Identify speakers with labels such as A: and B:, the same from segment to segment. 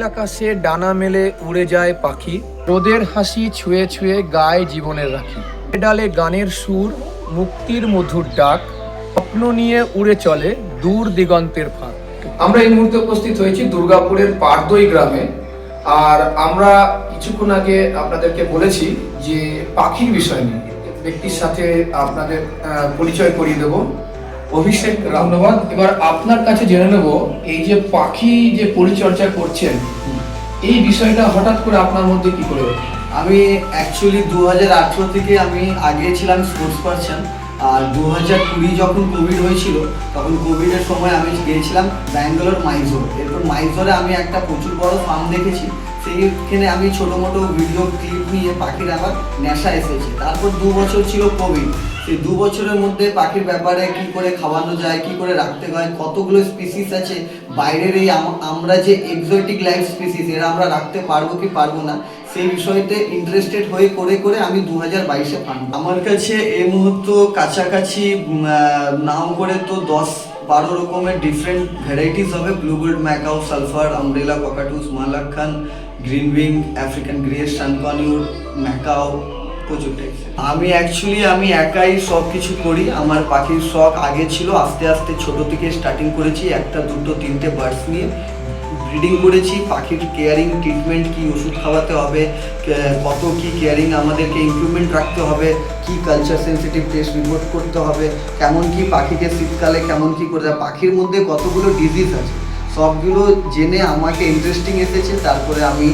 A: আকাশে ডানা মেলে উড়ে যায় পাখি, রোদের হাসি ছুঁয়ে ছুঁয়ে গায়ে জীবনের রাখি। ডালে গানের সুর, মুক্তির মধুর ডাক, স্বপ্ন নিয়ে উড়ে চলে দূর দিগন্তের ফাঁক। আমরা এই মুহূর্তে উপস্থিত হয়েছি দুর্গাপুরের পারদই গ্রামে। আর আমরা কিছুক্ষণ আগে আপনাদেরকে বলেছি যে পাখির বিষয় নিয়ে ব্যক্তির সাথে আপনাদের পরিচয় করিয়ে দেব। অভিষেক, ধন্যবাদ। এবার আপনার কাছে জেনে নেব, এই যে পাখি যে পরিচর্যা করছেন, এই বিষয়টা হঠাৎ করে আপনার মধ্যে কি করে?
B: আমি অ্যাকচুয়ালি 2018 থেকে আমি আগে ছিলাম স্পোর্টস পারসন। আর 2020 যখন কোভিড হয়েছিল, তখন কোভিডের সময় আমি গিয়েছিলাম ব্যাঙ্গালোর মাইজোর। এরপর মাইজোরে আমি একটা প্রচুর বড় ফার্ম দেখেছি। সেইখানে আমি ছোটো মোটো ভিডিও ক্লিপ নিয়ে পাখির আবার নেশা এসেছে। তারপর 2 বছর ছিল কোভিড। সেই 2 বছরের মধ্যে পাখির ব্যাপারে কি করে খাওয়ানো যায়, কি করে রাখতে হয়, কতগুলো স্পিসিস আছে বাইরের, এই আমরা যে এক্সোটিক লাইফ স্পিসিস, এরা আমরা রাখতে পারবো কি পারবো না, সেই বিষয়তে ইন্টারেস্টেড হয়ে করে আমি 2022-এ ফান্ড। আমার কাছে এই মুহূর্তে কাছাকাছি নাও করে তো 10-12 রকমের ডিফারেন্ট ভ্যারাইটিস হবে। Bluebird, macaw, sulphur, umbrella, cockatoos, Moluccan, green wing, African grey, sun conure, macaw, প্রচুর টাইপস। আমি একাই সব কিছু করি। আমার পাখির শখ আগে ছিল, আস্তে আস্তে ছোট থেকে স্টার্টিং করেছি। 1টা 2টো 3টে বার্ডস নিয়ে ব্রিডিং করেছি। পাখির কেয়ারিং, ট্রিটমেন্ট, কি ওষুধ খাওয়াতে হবে, কত কি কেয়ারিং আমাদেরকে ইমপ্রুভমেন্ট রাখতে হবে, কি কালচার সেন্সিটিভ টেস্ট রিপোর্ট করতে হবে, কেমন কি পাখিকে শীতকালে কেমন কি করতে হবে, পাখির মধ্যে কতগুলো ডিজিজ আছে, সবগুলো জেনে আমাকে ইন্টারেস্টিং এসেছে। তারপরে আমি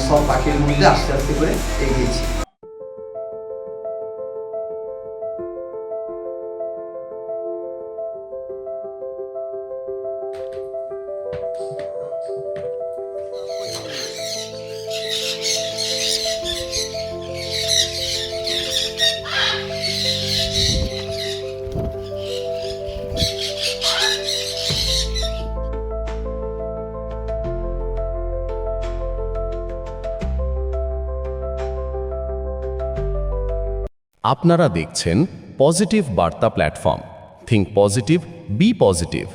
B: সব পাখির মধ্যে আস্তে আস্তে করে এগিয়েছি।
C: আপনারা দেখছেন পজিটিভ বার্তা platform. Think positive, be positive.